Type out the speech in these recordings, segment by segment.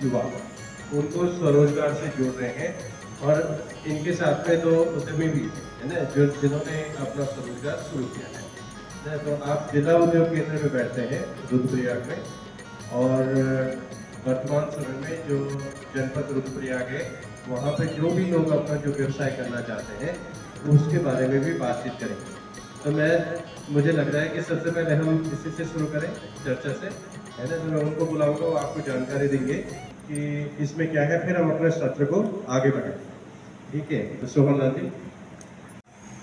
युवा उनको स्वरोजगार से जोड़ रहे हैं और इनके साथ में 2 उद्यमी भी है ना जो जिन्होंने अपना स्वरोजगार शुरू किया है। तो आप जिला उद्योग केंद्र में बैठते हैं रुद्रप्रयाग में और वर्तमान समय में जो जनपद रुद्रप्रयाग है वहाँ पे जो भी लोग अपना जो व्यवसाय करना चाहते हैं उसके बारे में भी बातचीत करेंगे। तो मुझे लग रहा है कि सबसे पहले हम इसी से शुरू करें चर्चा से, है ना। तो मैं उनको बुलाऊंगा, वो आपको जानकारी देंगे कि इसमें क्या है, फिर हम अपने सत्र को आगे बढ़ाएंगे। ठीक है, तो सोहनलाल जी।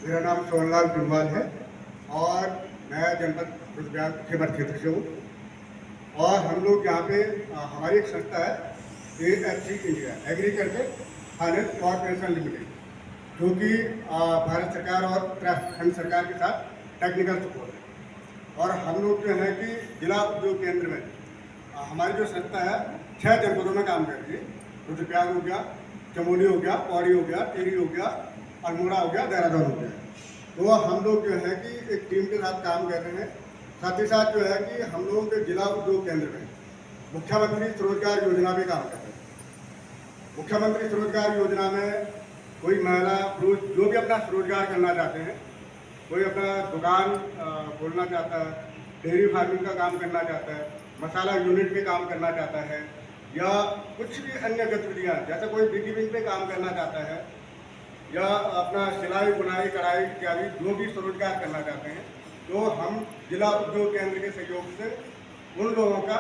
मेरा नाम सोहनलाल बिंबाल है और मैं जनपद रुद्रप्रयाग खेमर क्षेत्र से हूँ और हम लोग यहाँ पे हमारी एक संस्था है AFC India agriculture finance corporation limited, जो कि भारत सरकार और उत्तराखंड सरकार के साथ टेक्निकल सपोर्ट है। और हम लोग जो है कि जिला उद्योग केंद्र में हमारी जो संस्था है 6 जनपदों में काम कर रही है। रुद्रप्रयाग हो गया, चमोली हो गया, पौड़ी हो गया, टिहरी हो गया, अल्मोड़ा हो गया, देहरादून हो गया। तो हम लोग जो है कि एक टीम के साथ काम कर रहे हैं। साथ ही साथ जो है कि हम लोगों के जिला उद्योग केंद्र में मुख्यमंत्री स्वरोजगार योजना भी काम कर रहे हैं। मुख्यमंत्री स्वरोजगार योजना में कोई महिला पुरुष जो भी अपना स्वरोजगार करना चाहते हैं, कोई अपना दुकान खोलना चाहता है, डेयरी फार्मिंग का काम करना चाहता है, मसाला यूनिट पे काम करना चाहता है या कुछ भी अन्य गतिविधियाँ जैसे कोई बीकीपिंग पे काम करना चाहता है या अपना सिलाई बुनाई कढ़ाई इत्यादि जो भी स्वरोजगार करना चाहते हैं, तो हम जिला उद्योग केंद्र के सहयोग से उन लोगों का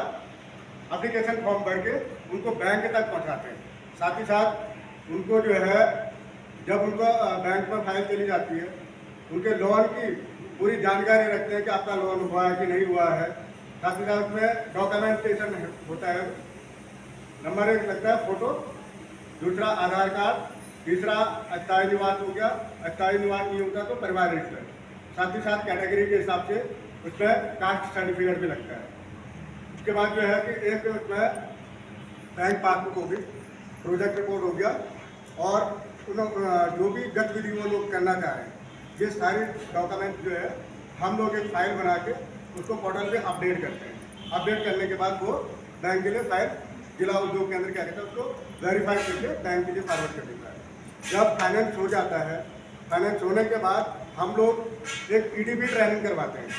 एप्लीकेशन फॉर्म भर के उनको बैंक तक पहुंचाते हैं। साथ ही साथ उनको जो है जब उनको बैंक में फाइल चली जाती है, उनके लोन की पूरी जानकारी रखते हैं कि आपका लोन हुआ है कि नहीं हुआ है। साथ ही साथ उसमें डॉक्यूमेंटेशन होता है। नंबर 1 लगता है फोटो, दूसरा आधार कार्ड, तीसरा अस्थायी निवास हो गया, अस्थायी निवास नहीं होता तो परिवार रजिस्टर। साथ ही साथ कैटेगरी के हिसाब से उसमें कास्ट सर्टिफिकेट भी लगता है। उसके बाद जो है कि एक उसमें बैंक पासबुक हो गई, प्रोजेक्ट रिपोर्ट हो गया और जो भी गतिविधि वो लोग करना चाह रहे हैं, ये सारी डॉक्यूमेंट जो है हम लोग एक फाइल बना के उसको पोर्टल पे अपडेट करते हैं। अपडेट करने के बाद वो बैंक के लिए फाइल जिला उद्योग केंद्र क्या कहता है उसको वेरीफाई करके बैंक के लिए फॉरवर्ड कर देता है। जब फाइनेंस हो जाता है, फाइनेंस होने के बाद हम लोग एक EDP ट्रेनिंग करवाते हैं।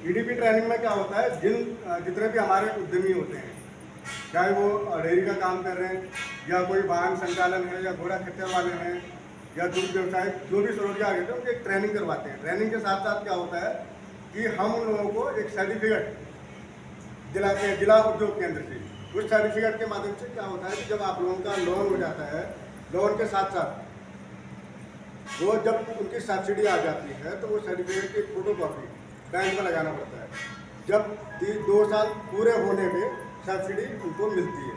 EDP ट्रेनिंग में क्या होता है, जितने भी हमारे उद्यमी होते हैं, चाहे वो डेयरी का काम कर रहे हैं या कोई वाहन संचालन है या घोड़ा खच्चर वाले हैं या दूध व्यवसाय, जो भी स्वरोजगार है, तो उनकी एक ट्रेनिंग करवाते हैं। ट्रेनिंग के साथ साथ क्या होता है कि हम उन लोगों को एक सर्टिफिकेट दिलाते हैं जिला उद्योग केंद्र से। उस सर्टिफिकेट के माध्यम से क्या होता है कि जब आप लोगों का लोन हो जाता है, लोन के साथ साथ वो जब उनकी सब्सिडी आ जाती है तो वो सर्टिफिकेट की फोटो कॉपी बैंक में लगाना पड़ता है। जब 2 साल पूरे होने पे सब्सिडी उनको मिलती है।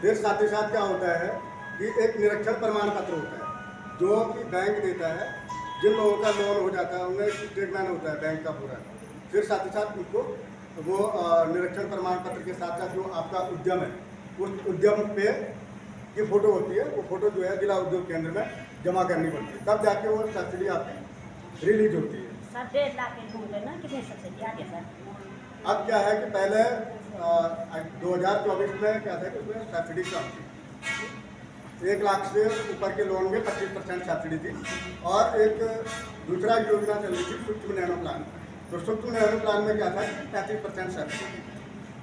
फिर साथ ही साथ क्या होता है कि एक निरक्षर प्रमाण पत्र होता है जो कि बैंक देता है। जिन लोगों का लोन हो जाता है उनमें स्टेटमेंट होता है बैंक का पूरा। फिर साथ ही साथ उनको वो निरक्षर प्रमाण पत्र के साथ साथ जो आपका उद्यम है, उस उद्यम पे की फ़ोटो होती है, वो फ़ोटो जो है जिला उद्योग केंद्र में जमा करनी पड़ती है, तब जाके वो सब्सिडी आपकी रिलीज होती है। सर 1.5 लाख के लोन लेना कितने सब्सिडी आगे सर? अब क्या है कि पहले 2024 में क्या था कि उसमें सब्सिडी कम थी। 1 लाख से ऊपर के लोन में 25% सब्सिडी थी और एक दूसरा योजना चल रही थी सूक्ष्म नैनो प्लान। तो सूक्ष्म नैनो प्लान में क्या था कि 35% सब्सिडी।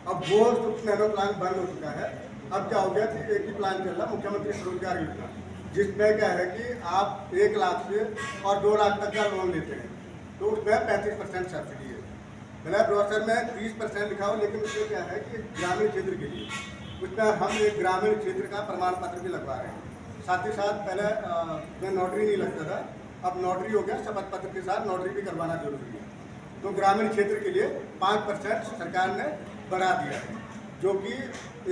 अब वो सूक्ष्म नैनो प्लान बंद हो चुका है। अब क्या हो गया कि एक ही प्लान चल रहा, मुख्यमंत्री स्वरोजगार योजना, जिसमें क्या है कि आप 1 लाख से और 2 लाख तक का लोन लेते हैं तो उसमें 35% सब्सिडी है। मैंने ब्रोशर में 30% लिखा हो, लेकिन उसमें क्या है कि ग्रामीण क्षेत्र के लिए उसमें हम एक ग्रामीण क्षेत्र का प्रमाण पत्र भी लगवा रहे हैं। साथ ही साथ पहले मैं नोटरी नहीं लगता था, अब नोटरी हो गया, शपथ पत्र के साथ नोटरी भी करवाना जरूरी है। तो ग्रामीण क्षेत्र के लिए 5% सरकार ने बढ़ा दिया है, जो कि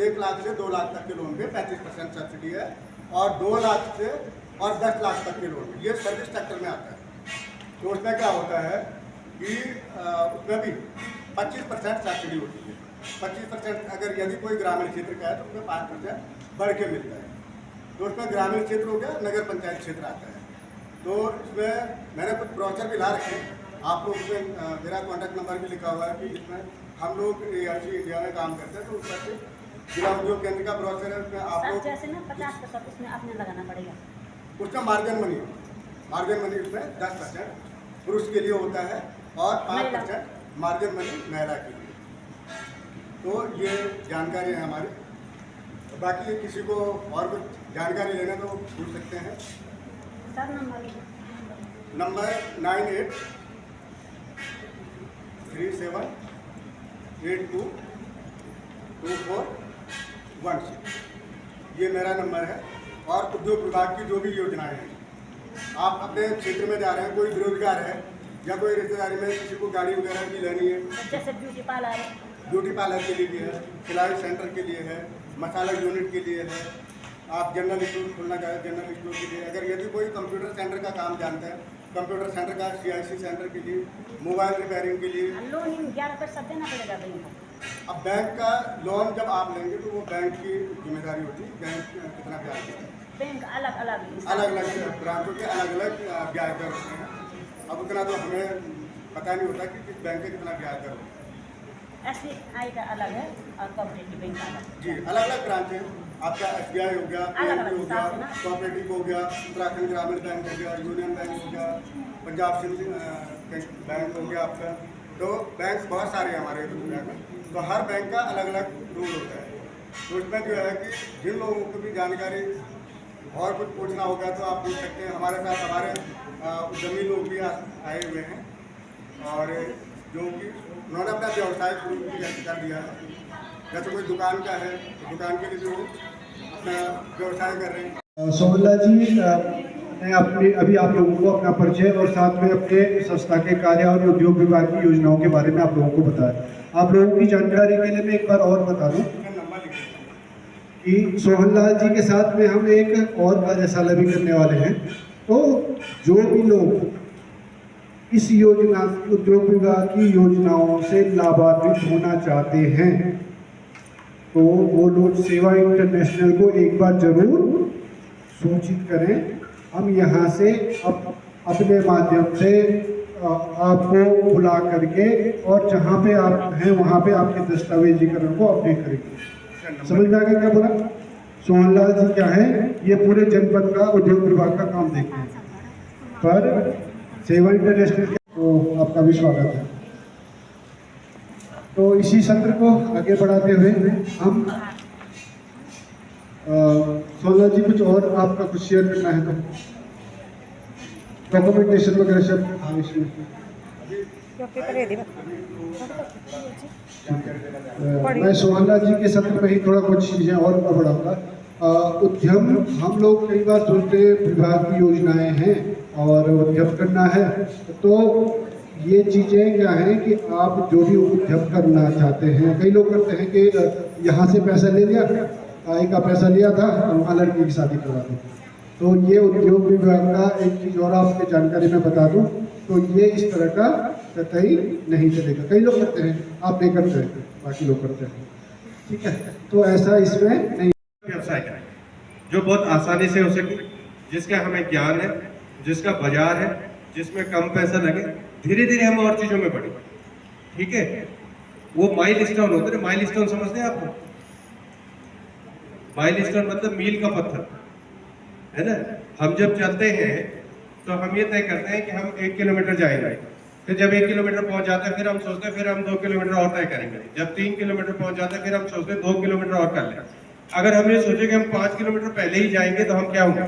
1 लाख से 2 लाख तक के लोन पे 35% सब्सिडी है और 2 लाख से और 10 लाख तक के लोन पे, ये सर्विस सेक्टर में आता है। तो उसमें क्या होता है कि उसमें भी 25% सब्सिडी होती है। 25% अगर यदि कोई ग्रामीण क्षेत्र का है तो उसमें 5% बढ़ के मिलता है। तो उसमें ग्रामीण क्षेत्र हो गया, नगर पंचायत क्षेत्र आता है। तो इसमें मैंने कुछ ब्रोशर भी ला रखे, आप लोग उसमें मेरा कॉन्टैक्ट नंबर भी लिखा हुआ है कि जिसमें हम लोग AFC इंडिया में काम करते हैं, तो उसमें से जिला उद्योग केंद्र का ब्रोशर है, उसमें आप सर लोग जैसे ना 50% उसमें आपने लगाना पड़ेगा। उसका मार्जिन मनी उसमें 10% पुरुष के लिए होता है और 5% मार्जिन मनी महिला के लिए। तो ये जानकारी है हमारी। बाकी किसी को और कुछ जानकारी लेना तो पूछ सकते हैं। सर नंबर 9837822416 ये मेरा नंबर है। और उद्योग विभाग की जो भी योजनाएं हैं, आप अपने क्षेत्र में जा रहे हैं, कोई बेरोजगार है या कोई रिश्तेदारी में किसी को गाड़ी वगैरह की लेनी है, जैसे ब्यूटी पार्लर के लिए भी है, सिलाई सेंटर के लिए है, मसाला यूनिट के लिए है, आप जनरल स्टोर खोलना चाहें जनरल स्टोर के लिए, अगर यदि कोई कंप्यूटर सेंटर का काम जानता है, कंप्यूटर सेंटर का CIC सेंटर के लिए, मोबाइल रिपेयरिंग के लिए। लोन 11% देना पड़ेगा बैंक को। अब बैंक का लोन जब आप लेंगे तो वो बैंक की जिम्मेदारी होती है, बैंक कितना ब्याज देता है। बैंक अलग अलग ब्रांचों के अलग अलग ब्याज दर होते हैं। अब उतना तो हमें पता नहीं होता कि किस बैंक के कितना ब्याज दर होता है। SBI का अलग है और कोऑपरेटिव बैंक का अलग जी, अलग अलग ब्रांच है। आपका SBI हो गया, PNB हो गया, कोऑपरेटिव हो गया, उत्तराखंड ग्रामीण बैंक हो गया, यूनियन बैंक हो गया, पंजाब बैंक हो गया आपका। तो बैंक बहुत सारे हैं हमारे दुनिया में। तो हर बैंक का अलग अलग रूल होता है। तो उसमें जो है कि जिन लोगों को भी जानकारी और कुछ पूछना होगा तो आप पूछ सकते हैं। हमारे साथ हमारे उद्यमी लोग भी आए हुए हैं और जो कि उन्होंने अपना व्यवसाय शुरू कर दिया है। जैसे कोई दुकान का है तो दुकान के लिए जो अपना व्यवसाय कर रहे हैं। सोहनलाल जी ने अभी आप लोगों को अपना परिचय और साथ में अपने संस्था के कार्य और उद्योग विभाग की योजनाओं के बारे में आप लोगों को बताया। आप लोगों की जानकारी के लिए मैं एक बार और बता दूं कि सोहनलाल जी के साथ में हम एक और कार्यशाला भी करने वाले हैं। तो जो भी लोग इस योजना उद्योग विभाग की योजनाओं से लाभान्वित होना चाहते हैं तो वो लोग सेवा इंटरनेशनल को एक बार जरूर सूचित करें। हम यहाँ से अपने माध्यम से आपको बुला करके और जहाँ पे आप हैं वहाँ पे आपके दस्तावेजीकरण को अपडेट करेंगे। समझ में आ गया क्या बोला? सोहनलाल जी क्या है, ये पूरे जनपद का उद्योग विभाग का काम देखते हैं। पर सेवा इंटरनेशनल तो आपका भी स्वागत है। तो इसी सत्र को आगे बढ़ाते हुए हम सोहनलाल जी कुछ और आपका कुछ शेयर करना है तो डॉक्यूमेंटेशन वगैरह सब इसमें मैं सोहनलाल जी के सत्र में ही थोड़ा कुछ चीज़ें और बढ़ाऊंगा। उद्यम हम लोग कई बार सोचते विभाग की योजनाएं हैं और उद्यम करना है। तो ये चीज़ें क्या है कि आप जो भी उद्यम करना चाहते हैं, कई लोग करते हैं कि यहाँ से पैसा ले लिया, आई का पैसा लिया था वहाँ लड़की की शादी करवा दी। तो ये उद्योग विभाग का एक चीज़ और आपके जानकारी में बता दूं तो ये इस तरह का कतई नहीं चलेगा। कई लोग करते हैं, आप नहीं करते हैं, बाकी लोग करते हैं, ठीक है। तो ऐसा इसमें नहीं। व्यवसाय करें जो बहुत आसानी से हो सके, जिसका हमें ज्ञान है, जिसका बाजार है, जिसमें कम पैसा लगे। धीरे धीरे हम और चीजों में बढ़े, ठीक है। वो माइलस्टोन होते हैं, माइलस्टोन समझते हैं आपको? माइलस्टोन मतलब मील का पत्थर है ना। हम जब चलते हैं तो हम ये तय करते हैं कि हम 1 किलोमीटर जाएंगे, फिर जब 1 किलोमीटर पहुंच जाते हैं फिर हम सोचते हैं फिर हम 2 किलोमीटर और तय करेंगे। जब 3 किलोमीटर पहुंच जाते हैं फिर हम सोचते हैं 2 किलोमीटर और कर लें। अगर हम ये सोचे कि हम 5 किलोमीटर पहले ही जाएंगे तो हम क्या होंगे,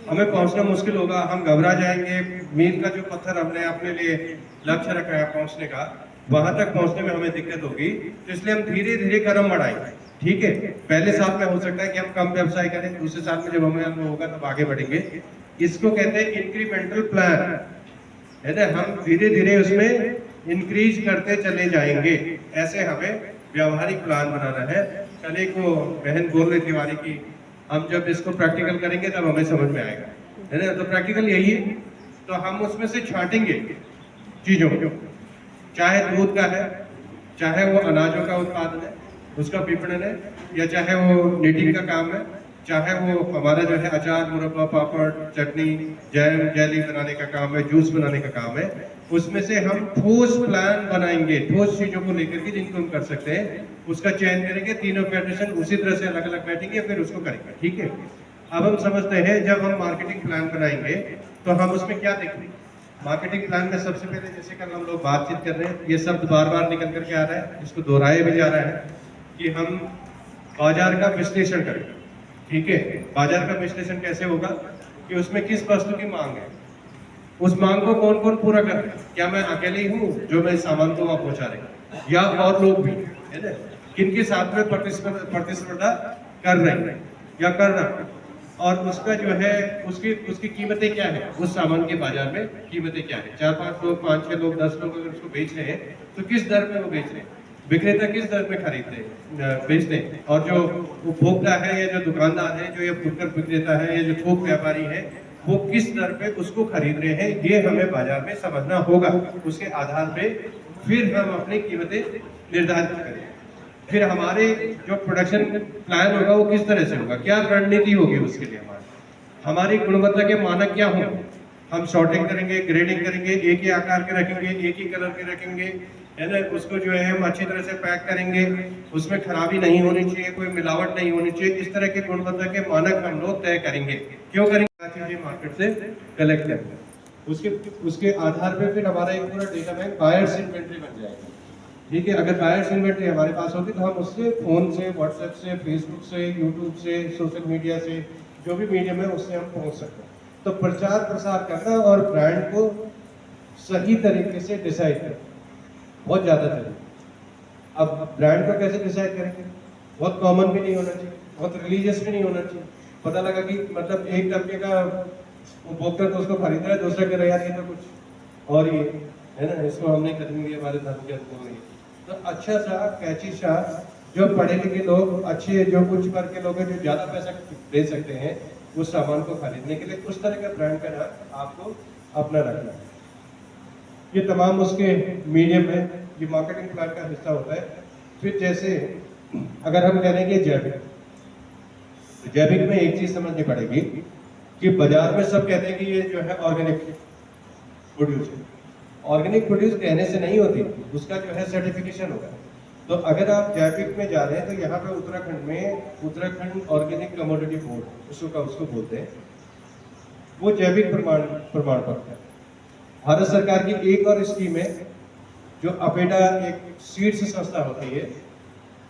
हमें पहुंचना मुश्किल होगा, हम घबरा जाएंगे। मील का जो पत्थर हमने अपने लिए लक्ष्य रखा है पहुंचने का, वहां तक पहुंचने में हमें दिक्कत होगी। तो इसलिए हम धीरे धीरे कदम बढ़ाएंगे, ठीक है। पहले साल में हो सकता है कि हम कम व्यवसाय करें, दूसरे साल में जब हमें अनुभव होगा तब आगे बढ़ेंगे। इसको कहते हैं इंक्रीमेंटल प्लान, है ना। हम धीरे धीरे उसमें इंक्रीज करते चले जाएंगे। ऐसे हमें व्यवहारिक प्लान बनाना है। कल एक वो बहन बोल रही थी हमारी की हम जब इसको प्रैक्टिकल करेंगे तब हमें समझ में आएगा, है ना। तो प्रैक्टिकल यही है। तो हम उसमें से छांटेंगे चीजों को, चाहे दूध का है, चाहे वो अनाजों का उत्पादन है, उसका विपणन है, या चाहे वो नीटिंग का काम है, चाहे वो हमारा जो है अचार, मुरब्बा, पापड़, चटनी, जैम, जेली बनाने का काम है, जूस बनाने का काम है, उसमें से हम ठोस प्लान बनाएंगे, ठोस चीजों को लेकर के जिनको हम कर सकते हैं उसका चयन करेंगे। तीनों फेडरेशन उसी तरह से अलग अलग बैठेंगे, फिर उसको करेंगे। ठीक है, अब हम समझते हैं जब हम मार्केटिंग प्लान बनाएंगे तो हम उसमें क्या देखेंगे। मार्केटिंग प्लान में सबसे पहले जैसे कल हम लोग बातचीत कर रहे हैं, ये शब्द बार बार निकल करके आ रहा है, इसको दोहराया भी जा रहा है कि हम बाजार का विश्लेषण करें। ठीक है, बाजार का विश्लेषण कैसे होगा कि उसमें किस वस्तु की मांग है, उस मांग को कौन कौन पूरा कर रहे हैं। क्या मैं अकेले ही हूँ जो मैं सामान को वहां पहुंचा रहे हैं, या और लोग भी है ना, किनके साथ में प्रतिस्पर्धा कर रहे हैं या कर रहा है, और उसका जो है उसकी कीमतें क्या है, उस सामान के बाजार में कीमतें क्या है। 4-5 लोग, 5-6 लोग, 10 लोग अगर उसको बेच रहे हैं तो किस दर में वो बेच रहे हैं, विक्रेता किस दर में बेचते हैं, और जो उपभोक्ता है या जो दुकानदार है, जो ये फुटकर विक्रेता है या जो थोक व्यापारी है, वो किस दर पे उसको खरीद रहे हैं, ये हमें बाजार में समझना होगा। उसके आधार पे फिर हम अपनी कीमतें निर्धारित करें। फिर हमारे जो प्रोडक्शन प्लान होगा वो किस तरह से होगा, क्या रणनीति होगी उसके लिए, हमारी गुणवत्ता के मानक क्या होंगे। हम शॉर्टिंग करेंगे, ग्रेडिंग करेंगे, एक ही आकार के रखेंगे, एक ही कलर के रखेंगे, है ना, उसको जो है हम अच्छी तरह से पैक करेंगे, उसमें खराबी नहीं होनी चाहिए, कोई मिलावट नहीं होनी चाहिए। इस तरह के गुणवत्ता के मानक हम लोग तय करेंगे। क्यों करेंगे, चीजें मार्केट से कलेक्ट करेंगे, उसके आधार पे फिर हमारा एक पूरा डेटा बैंक बायर्स इन्वेंट्री बन जाएगा। ठीक है, अगर बायर्स इन्वेंट्री हमारे पास होगी तो हम उससे फोन से, व्हाट्सएप से, फेसबुक से, यूट्यूब से, सोशल मीडिया से, जो भी मीडियम है उससे हम पहुंच सकते हैं। तो प्रचार प्रसार करना और ब्रांड को सही तरीके से डिसाइड करना बहुत ज्यादा जरूरी। अब ब्रांड को कैसे डिसाइड करेंगे, बहुत कॉमन भी नहीं होना चाहिए, बहुत रिलीजियस भी नहीं होना चाहिए। पता लगा कि मतलब एक तबके का उपभोक्ता तो उसको खरीद रहा है, दूसरा कह रहा है यार ये तो कुछ और ही है ना, इसको हम नहीं खरीदेंगे, हमारे धर्म के अनुकूल नहीं। तो अच्छा सा कैची सा, जो पढ़े लिखे लोग, अच्छे जो उच्च वर्ग के लोग हैं, जो ज्यादा पैसा दे सकते हैं उस सामान को खरीदने के लिए, उस तरह का ब्रांड का नाम आपको अपना रखना है। ये तमाम उसके मीडियम है, ये मार्केटिंग प्लान का हिस्सा होता है। फिर जैसे अगर हम कह रहे हैं कि जैविक, जैविक में एक चीज समझनी पड़ेगी कि बाजार में सब कहते हैं कि ये जो है ऑर्गेनिक प्रोड्यूस है। ऑर्गेनिक प्रोड्यूस कहने से नहीं होती, उसका जो है सर्टिफिकेशन होगा। तो अगर आप जैविक में जा रहे हैं तो यहाँ पे उत्तराखंड में उत्तराखंड ऑर्गेनिक कमोडिटी बोर्ड उसको बोलते हैं, वो जैविक प्रमाण पत्र है। भारत सरकार की एक और स्कीम है जो अपेडा एक सीड्स संस्था होती है,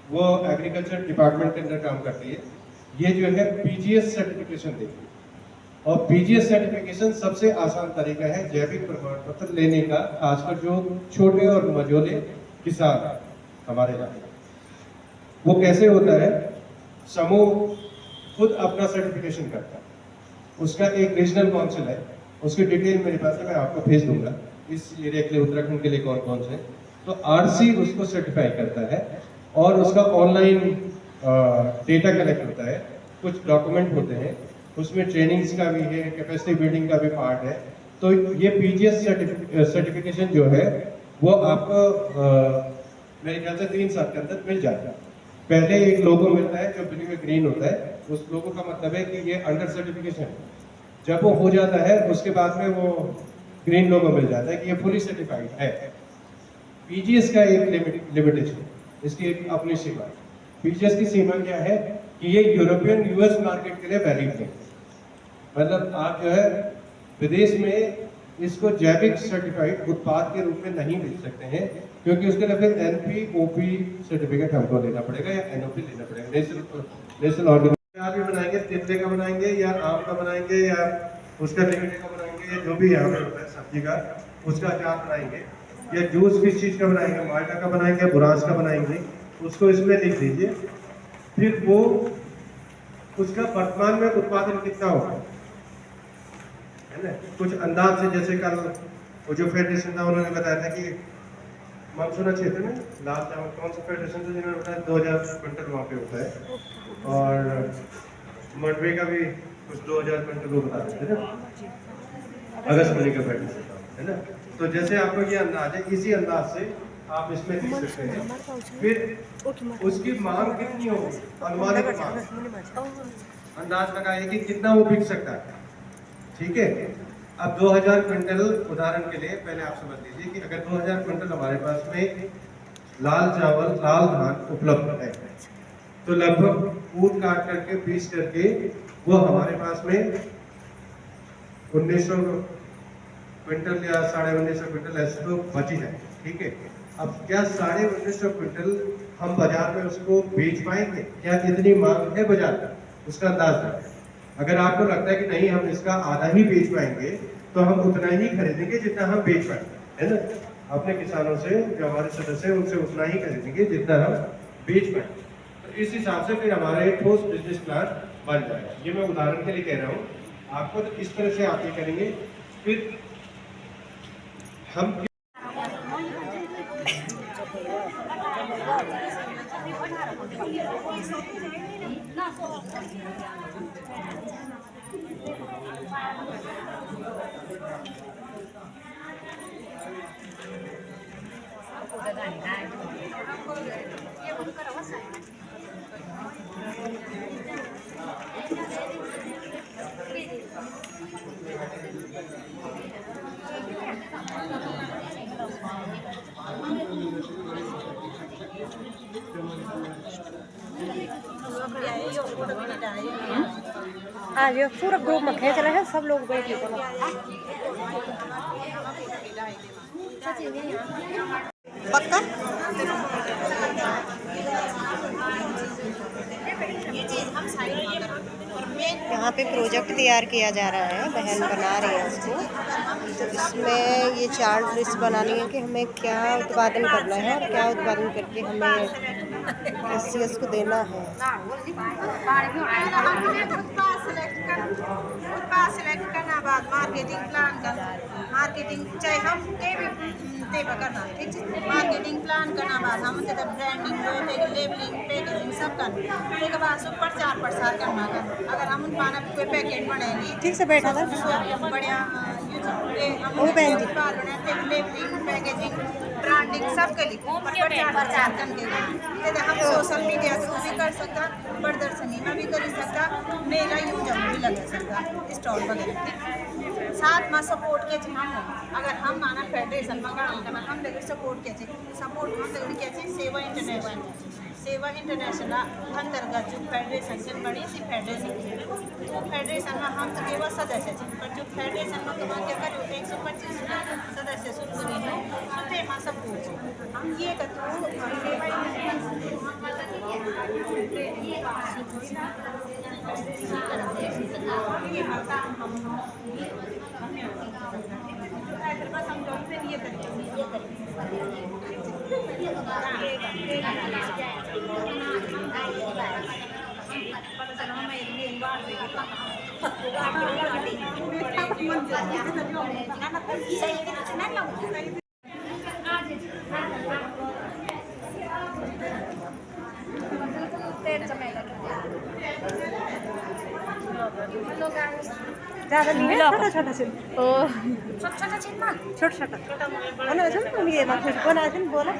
वो एग्रीकल्चर डिपार्टमेंट के अंदर काम करती है। ये जो है पीजीएस सर्टिफिकेशन देती है, और पीजीएस सर्टिफिकेशन सबसे आसान तरीका है जैविक प्रमाण पत्र लेने का, खासकर जो छोटे और मझोले किसान हैं हमारे इलाके में। वो कैसे होता है, समूह खुद अपना सर्टिफिकेशन करता है, उसका एक रीजनल काउंसिल है, उसकी डिटेल मेरे पास है, मैं आपको भेज दूंगा इस एरिया के लिए, उत्तराखंड के लिए कौन कौन से। तो आरसी उसको सर्टिफाई करता है और उसका ऑनलाइन डेटा कलेक्ट होता है, कुछ डॉक्यूमेंट होते हैं, उसमें ट्रेनिंग्स का भी है, कैपेसिटी बिल्डिंग का भी पार्ट है। तो ये पीजीएस सर्टिफिकेशन जो है वो आपको मेरे ख्याल से 3 साल के अंदर मिल जाएगा। पहले एक लोगो मिलता है जो ब्लू में ग्रीन होता है, उस लोगो का मतलब है कि ये अंडर सर्टिफिकेशन है। जब वो हो जाता है उसके बाद में वो ग्रीन लोगो मिल जाता है कि ये फुली सर्टिफाइड है। पीजीएस का एक लिमिटेशन, इसकी एक अपनी सीमा है। पीजीएस की सीमा क्या है कि ये यूरोपियन यूएस मार्केट के लिए वैलिड है, मतलब आप जो है विदेश में इसको जैविक सर्टिफाइड उत्पाद के रूप में नहीं बेच सकते हैं, क्योंकि उसके लिए फिर एनपी ओपी सर्टिफिकेट हमको लेना पड़ेगा या एनओपी लेना पड़ेगा, नेशनल ऑर्गेनाइजेशन। भी बनाएंगे, तितले का बनाएंगे या आम का बनाएंगे या उसका लिमिटे का बनाएंगे, या जो भी यहाँ पे होता है सब्जी का, उसका अचार बनाएंगे, या जूस किस चीज़ का बनाएंगे, माल्टा का बनाएंगे, बुरांस का बनाएंगे, उसको इसमें लिख दीजिए। फिर वो उसका वर्तमान में उत्पादन कितना होगा, है ना, कुछ अंदाज से। जैसे कल वो जो फेडरेशन था उन्होंने बताया था कि मनसूरा क्षेत्र में लास्ट टाइम कौन सा फेडरेशन था जिन्होंने बताया 2000 क्विंटल वहाँ पे होता है, और मंडवे का भी कुछ 2000 क्विंटल वो बता देते ना, अगस्त महीने का फेडरेशन था, है ना। तो जैसे आपको ये अंदाज है, इसी अंदाज से आप इसमें लिख सकते हैं। फिर उसकी मांग कितनी होगी, अनुमानित मांग, अंदाज लगाइए कि कितना वो बिक सकता है। ठीक है, अब 2000 क्विंटल, उदाहरण के लिए पहले आप समझ लीजिए कि अगर 2000 क्विंटल हमारे पास में लाल चावल, लाल धान उपलब्ध है, तो लगभग कूट काट करके पीस करके वो हमारे पास में 1900 क्विंटल या 1950 क्विंटल ऐसे तो बची है। ठीक है, अब क्या 1950 क्विंटल हम बाजार में उसको बेच पाएंगे? क्या इतनी मांग है बाजार में? उसका अंदाज लगाएं। अगर आपको लगता है कि नहीं हम इसका आधा ही बेच पाएंगे, तो हम उतना ही खरीदेंगे जितना हम बेच पाएंगे, है ना। अपने किसानों से, जो हमारे सदस्य हैं, उनसे उतना ही खरीदेंगे जितना हम बेच पाएंगे। तो इस हिसाब से फिर हमारा एक ठोस बिजनेस प्लान बन जाएगा। ये मैं उदाहरण के लिए कह रहा हूँ आपको, तो इस तरह से आप ये करेंगे। फिर हम आज ये पूरा ग्रुप में खींच रहे हैं, सब लोग बैठे पक्का यहाँ पे प्रोजेक्ट तैयार किया जा रहा है, बहन बना रही है उसको। तो इसमें ये चार्ट लिस्ट बनानी है कि हमें क्या उत्पादन करना है और क्या उत्पादन करके हमें SCS को देना है। उत्पाद सेलेक्ट करना बाद मार्केटिंग प्लान करना, मार्केटिंग चाहे हम के भी तेबा करना, ठीक है। मार्केटिंग प्लान करना बाद हम ते ब्रांडिंग, लेबलिंग, पैकेजिंग सब करना। उसके बाद सब प्रचार प्रसार करना। अगर हम पाना कोई पैकेट बनाएंगे, ठीक से बैठा था बढ़िया वो बहन जी उत्पाद बनाते, लेबलिंग, पैकेजिंग, ब्रांडिंग सब के लिए प्रचार प्रसार करके हम सोशल मीडिया से भी कर सकता, प्रदर्शनी में भी कर सकता, मेला यूज भी लगा सकता, स्टॉल वगैरह। साथ में सपोर्ट के हम अगर हम माना फेडरेशन में काम करना, हम लगे सपोर्ट के सपोर्ट हम लगे क्या सेवा इंटरनेशनल, सेवा इंटरनेशनल अंतर्गत जो फेडरेशन से बड़ी सी फेडरेशन, तो फेडरेशन में हम तो केवल सदस्य हैं, पर जो फेडरेशन में तो क्या करो 125 सदस्य सुनते हो सुनते में सपोर्ट हम ये करते ज़्यादा नहीं है, छोटा छोटा से छोटा छोटा बना सुन ये मत कुछ बना सुन बोला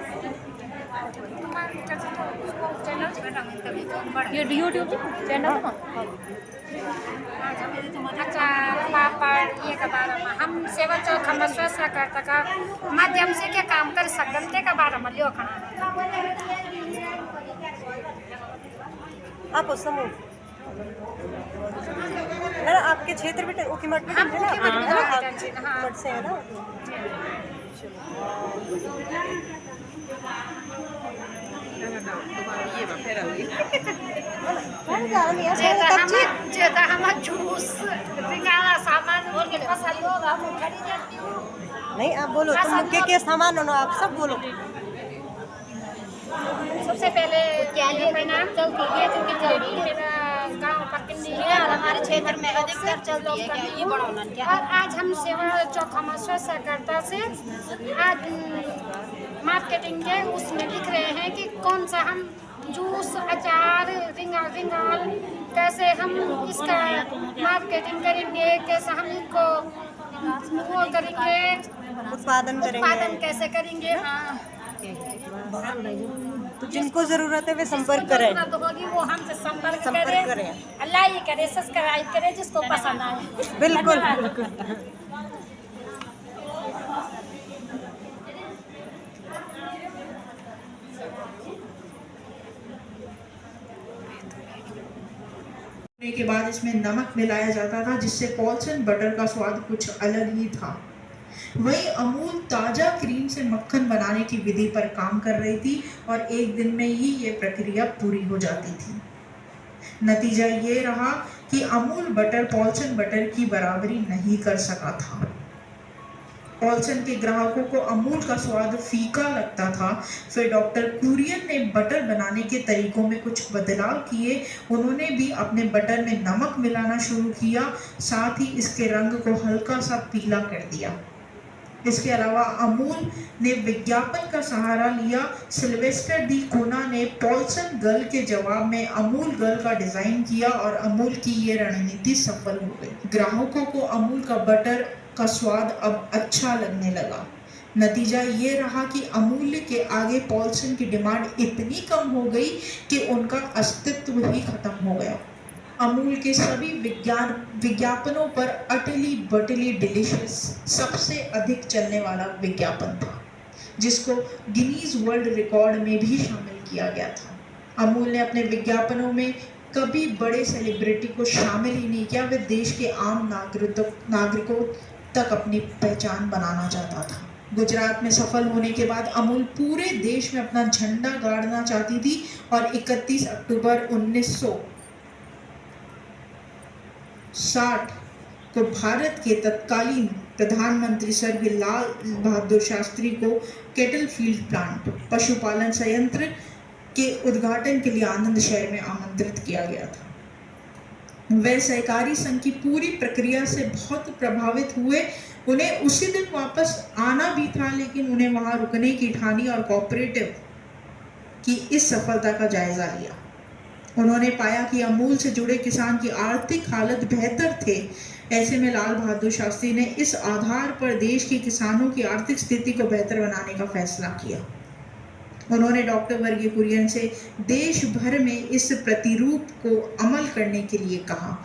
ये यूट्यूब चैनल अचार पापड़ ये के बारे में हम सेवा चौक हम स्वसहायता का माध्यम से क्या काम कर सकते हैं के बारे में लियो खाना आप समूह ना आपके क्षेत्र में उकीमठ में हम है ना, हाँ उकीमठ से है ना। जेता हम जूस निकाला सामान और के फसल होगा हम खरीदती हूँ। नहीं आप बोलो तुम के सामान हो आप सब बोलो। सबसे पहले क्या ये नाम मेरा गाँव पकड़ी है, हमारे क्षेत्र में अधिकतर चलती है क्या ये बढ़ाना क्या। और आज हम सेवा चौक हम स्वसहायता से आज मार्केटिंग के उसमें लिख रहे हैं कि कौन सा हम जूस अचार रिंगाल कैसे हम इसका मार्केटिंग करेंगे, कैसे हम इनको वो करेंगे उत्पादन कैसे करेंगे। हाँ तो जिनको ज़रूरत है वे संपर्क करें। जरूरत होगी वो हमसे संपर्क करें। करें, लाइक करें, सब्सक्राइब करें, जिसको पसंद आए। बिल्कुल धन्यवाद। बिल्कुल। के बाद इसमें नमक मिलाया जाता था, जिससे पॉल्सन बटर का स्वाद कुछ अलग ही था। वहीं अमूल ताज़ा क्रीम से मक्खन बनाने की विधि पर काम कर रही थी और एक दिन में ही ये प्रक्रिया पूरी हो जाती थी। नतीजा ये रहा कि अमूल बटर पॉल्सन बटर की बराबरी नहीं कर सका था। पॉल्सन के ग्राहकों को अमूल का स्वाद फीका लगता था। फिर डॉक्टर कुरियन ने बटर बनाने के तरीकों में कुछ बदलाव किए। उन्होंने भी अपने बटर में नमक मिलाना शुरू किया, साथ ही इसके रंग को हल्का सा पीला कर दिया। इसके अलावा अमूल ने विज्ञापन का सहारा लिया। सिल्वेस्टर डी कोना ने पॉल्सन गर्ल के जवाब में अमूल गर्ल का डिज़ाइन किया और अमूल की ये रणनीति सफल हो गई। ग्राहकों को अमूल का बटर का स्वाद अब अच्छा लगने लगा। नतीजा ये रहा कि अमूल के आगे पॉल्सन की डिमांड इतनी कम हो गई कि उनका अस्तित्व ही खत्म हो गया। अमूल के सभी विज्ञापनों पर अटली बटली डिलीशियस सबसे अधिक चलने वाला विज्ञापन था, जिसको गिनीज वर्ल्ड रिकॉर्ड में भी शामिल किया गया था। अमूल ने अपने विज्ञापनों में कभी बड़े सेलिब्रिटी को शामिल ही नहीं किया। वे देश के आम नागरिकों तक अपनी पहचान बनाना चाहता था। गुजरात में सफल होने के बाद अमूल पूरे देश में अपना झंडा गाड़ना चाहती थी और 31 अक्टूबर 1960 को भारत के तत्कालीन प्रधानमंत्री स्वर्गीय लाल बहादुर शास्त्री को केटल फील्ड प्लांट पशुपालन संयंत्र के उद्घाटन के लिए आनंद शहर में आमंत्रित किया गया था। वे सहकारी संघ की पूरी प्रक्रिया से बहुत प्रभावित हुए। उन्हें उसी दिन वापस आना भी था, लेकिन उन्हें वहां रुकने की ठानी और कोऑपरेटिव की इस सफलता का जायजा लिया। उन्होंने पाया कि अमूल से जुड़े किसान की आर्थिक हालत बेहतर थे। ऐसे में लाल बहादुर शास्त्री ने इस आधार पर देश के किसानों की आर्थिक स्थिति को बेहतर बनाने का फैसला किया। उन्होंने डॉक्टर वर्गीय कुरियन से देश भर में इस प्रतिरूप को अमल करने के लिए कहा।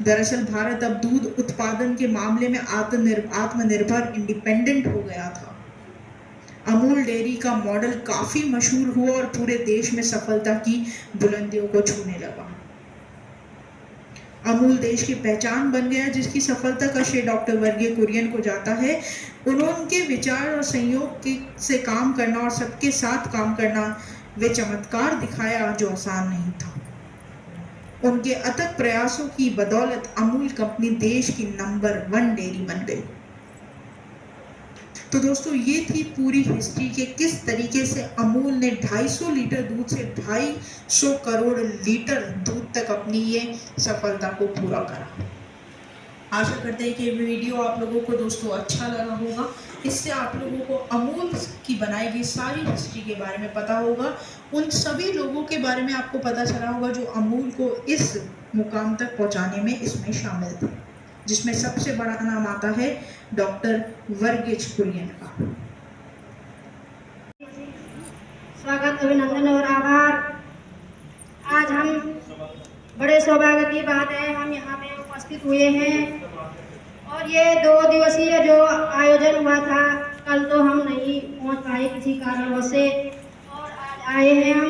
दरअसल भारत अब दूध उत्पादन के मामले में आत्मनिर्भर इंडिपेंडेंट हो गया था। अमूल डेयरी का मॉडल काफी मशहूर हुआ और पूरे देश में सफलता की बुलंदियों को छूने लगा। अमूल देश की पहचान बन गया, जिसकी सफलता का श्रेय डॉक्टर वर्गीय कुरियन को जाता है। उनके विचार और संयोग से काम करना और सबके साथ काम करना वे चमत्कार दिखाया जो आसान नहीं था। उनके अथक प्रयासों की बदौलत अमूल कंपनी देश की नंबर 1 डेयरी बन गई। तो दोस्तों, ये थी पूरी हिस्ट्री के किस तरीके से अमूल ने 250 लीटर दूध से 250 करोड़ लीटर दूध तक अपनी ये सफलता को पूरा करा। आशा करते हैं कि वीडियो आप लोगों को दोस्तों अच्छा लगा होगा। इससे आप लोगों को अमूल की बनाई गई सारी हिस्ट्री के बारे में पता होगा। उन सभी लोगों के बारे में आपको पता चला होगा जो अमूल को इस मुकाम तक पहुंचाने में इसमें शामिल थे, जिसमें सबसे बड़ा नाम आता है डॉक्टर वर्गीय कुरियन का। स्वागत, अभिनंदन और आभार। आज हम बड़े सौभाग्य की बात है, हम यहाँ पे उपस्थित हुए हैं और ये 2 दिवसीय जो आयोजन हुआ था, कल तो हम नहीं पहुँच पाए किसी कारणवश से, और आज आए हैं हम।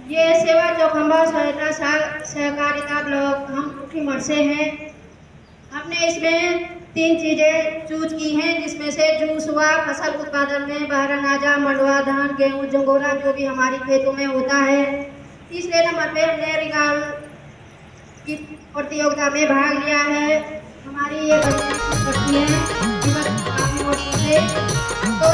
ये सेवा चौखंबा सहायता सहकारिता ब्लॉक हम उखीमठ से हैं। हमने इसमें 3 चीज़ें चूज की हैं, जिसमें से जूस हुआ, फसल उत्पादन में बहरनाजा, मंडवा, धान, गेहूँ, जंगोरा जो भी हमारी खेतों में होता है। तीसरे नंबर पे हमने रिगाल की प्रतियोगिता में भाग लिया है। हमारी ये करती है काफ़ी से तो